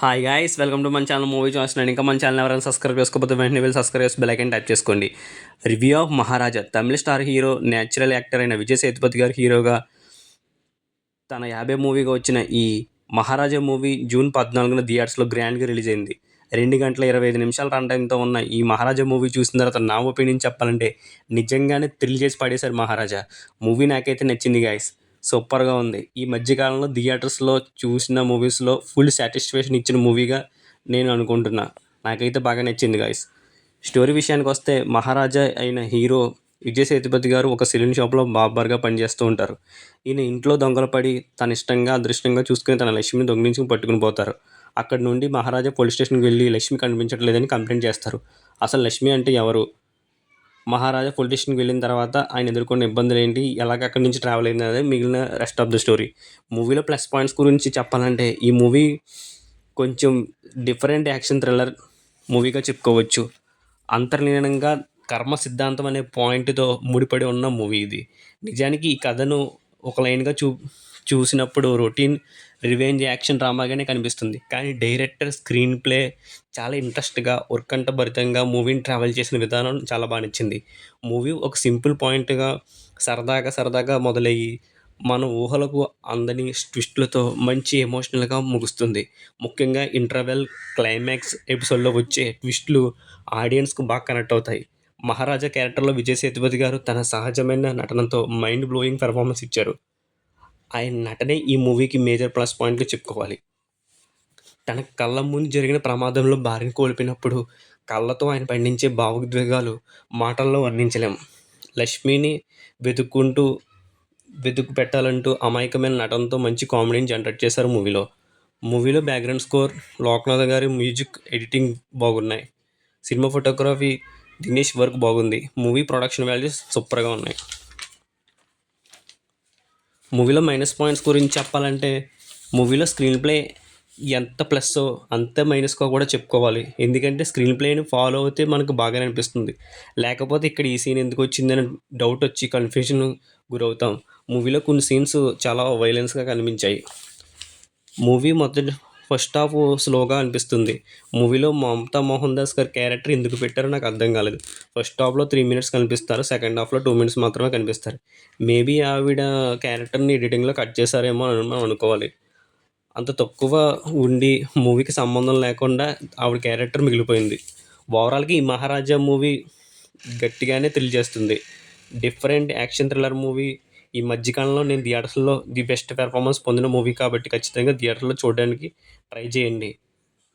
Hi guys, welcome to మన channel movie choice. నేను ఇంకా మన ఛానల్ ఎవరైనా సబ్స్క్రైబ్ చేసుకోకపోతే వెంటనే వెళ్ళి సబ్స్క్రైబ్ చేసి బెల్ ఐకాన్ టైప్ చేసుకోండి. Review of Maharaja. Tamil star hero, natural actor అయిన విజయ్ సేతుపతి గారు హీరోగా తన 50 మూవీగా వచ్చిన ఈ మహారాజా మూవీ జూన్ 14న థియేటర్స్లో గ్రాండ్గా రిలీజ్ అయింది. 2 గంటల 25 నిమిషాల రన్ టైంతో ఉన్న ఈ మహారాజా మూవీ చూసిన తర్వాత నా ఒపీనియన్ చెప్పాలంటే నిజంగానే థ్రిల్ చేసి పడేశారు మహారాజా మూవీ. నాకైతే నచ్చింది గైస్, సూపర్గా ఉంది. ఈ మధ్యకాలంలో థియేటర్స్లో చూసిన మూవీస్లో ఫుల్ సాటిస్ఫాక్షన్ ఇచ్చిన మూవీగా నేను అనుకుంటున్నా. నాకైతే బాగా నచ్చింది గైస్. స్టోరీ విషయానికి వస్తే, మహారాజా అయిన హీరో విజయ్ సేతుపతి గారు ఒక సెలూన్ షాప్లో బార్బర్గా పనిచేస్తూ ఉంటారు. ఈయన ఇంట్లో దొంగలు పడి తన ఇష్టంగా అదృష్టంగా చూసుకుని తన లక్ష్మిని దొంగిలించి పట్టుకుని పోతారు. అక్కడి నుండి మహారాజా పోలీస్ స్టేషన్కి వెళ్ళి లక్ష్మి కనిపించట్లేదని కంప్లైంట్ చేస్తారు. అసలు లక్ష్మి అంటే ఎవరు, మహారాజా పోలీస్ స్టేషన్కి వెళ్ళిన తర్వాత ఆయన ఎదుర్కొన్న ఇబ్బందులు ఏంటి, ఎలాగ అక్కడి నుంచి ట్రావెల్ అయింది అనేది మిగిలిన రెస్ట్ ఆఫ్ ద స్టోరీ. మూవీలో ప్లస్ పాయింట్స్ గురించి చెప్పాలంటే, ఈ మూవీ కొంచెం డిఫరెంట్ యాక్షన్ థ్రిల్లర్ మూవీగా చెప్పుకోవచ్చు. అంతర్లీనంగా కర్మ సిద్ధాంతం అనే పాయింట్తో ముడిపడి ఉన్న మూవీ ఇది. నిజానికి ఈ కథను ఒక లైన్గా చూసినప్పుడు రొటీన్ రివెంజ్ యాక్షన్ డ్రామాగానే కనిపిస్తుంది. కానీ డైరెక్టర్ స్క్రీన్ ప్లే చాలా ఇంట్రెస్ట్గా, ఉత్కంఠభరితంగా మూవీని ట్రావెల్ చేసిన విధానం చాలా బాగా నచ్చింది. మూవీ ఒక సింపుల్ పాయింట్గా సరదాగా మొదలయ్యి మన ఊహలకు అందని ట్విస్టులతో మంచి ఎమోషనల్గా ముగుస్తుంది. ముఖ్యంగా ఇంటర్వెల్, క్లైమాక్స్ ఎపిసోడ్లో వచ్చే ట్విస్టులు ఆడియన్స్కు బాగా కనెక్ట్ అవుతాయి. మహారాజా క్యారెక్టర్లో విజయ్ సేతుపతి గారు తన సహజమైన నటనతో మైండ్ బ్లోయింగ్ పెర్ఫార్మెన్స్ ఇచ్చారు. ఆయన నటనే ఈ మూవీకి మేజర్ ప్లస్ పాయింట్లు చెప్పుకోవాలి. తన కళ్ళ ముందు జరిగిన ప్రమాదంలో భార్యను కోల్పోయినప్పుడు కళ్ళతో ఆయన పండించే భావోద్వేగాలు మాటల్లో వర్ణించలేం. లక్ష్మిని వెతుకు పెట్టాలంటూ అమాయకమైన నటనతో మంచి కామెడీని జనరేట్ చేశారు మూవీలో బ్యాక్గ్రౌండ్ స్కోర్, లోక్నాథ్ గారి మ్యూజిక్, ఎడిటింగ్ బాగున్నాయి. సినిమా ఫోటోగ్రఫీ, దినేష్ వర్క్ బాగుంది. మూవీ ప్రొడక్షన్ వాల్యూస్ సూపర్గా ఉన్నాయి. మూవీలో మైనస్ పాయింట్స్ గురించి చెప్పాలంటే, మూవీలో స్క్రీన్ ప్లే ఎంత ప్లస్సో అంతే మైనస్గా కూడా చెప్పుకోవాలి. ఎందుకంటే స్క్రీన్ ప్లేని ఫాలో అవుతే మనకు బాగానే అనిపిస్తుంది. లేకపోతే ఇక్కడ ఈ సీన్ ఎందుకు వచ్చిందని డౌట్ వచ్చి కన్ఫ్యూజన్ గురవుతాం. మూవీలో కొన్ని సీన్స్ చాలా వైలెన్స్గా కనిపించాయి. మూవీ ఫస్ట్ హాఫ్ స్లోగా అనిపిస్తుంది. మూవీలో మమతా మోహన్ దాస్ గారి క్యారెక్టర్ ఎందుకు పెట్టారో నాకు అర్థం కాలేదు. ఫస్ట్ హాఫ్లో 3 minutes కనిపిస్తారు, సెకండ్ హాఫ్లో 2 minutes మాత్రమే కనిపిస్తారు. మేబీ ఆవిడ క్యారెక్టర్ని ఎడిటింగ్లో కట్ చేశారేమో అని మనం అనుకోవాలి. అంత తక్కువ ఉండి మూవీకి సంబంధం లేకుండా ఆవిడ క్యారెక్టర్ మిగిలిపోయింది. ఓవరాల్గా ఈ మహారాజా మూవీ గట్టిగానే థ్రిల్ చేస్తుంది. Different action thriller movie. ఈ మధ్యకాలంలో నేను థియేటర్స్లో ది బెస్ట్ పెర్ఫార్మెన్స్ పొందిన మూవీ కాబట్టి ఖచ్చితంగా థియేటర్లో చూడడానికి ట్రై చేయండి.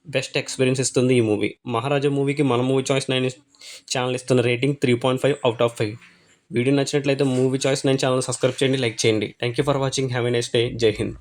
బెస్ట్ ఎక్స్పీరియన్స్ ఇస్తుంది ఈ మూవీ. మహారాజా మూవీకి మన మూవీ చాయిస్ 9 ఛానల్ ఇస్తున్న రేటింగ్ 3.5/5. వీడియో నచ్చినట్లయితే మూవీ చాయిస్ 9 ఛానల్ సబ్స్క్రైబ్ చేయండి, లైక్ చేయండి. Thank you for watching. Have a nice day. జై హింద్.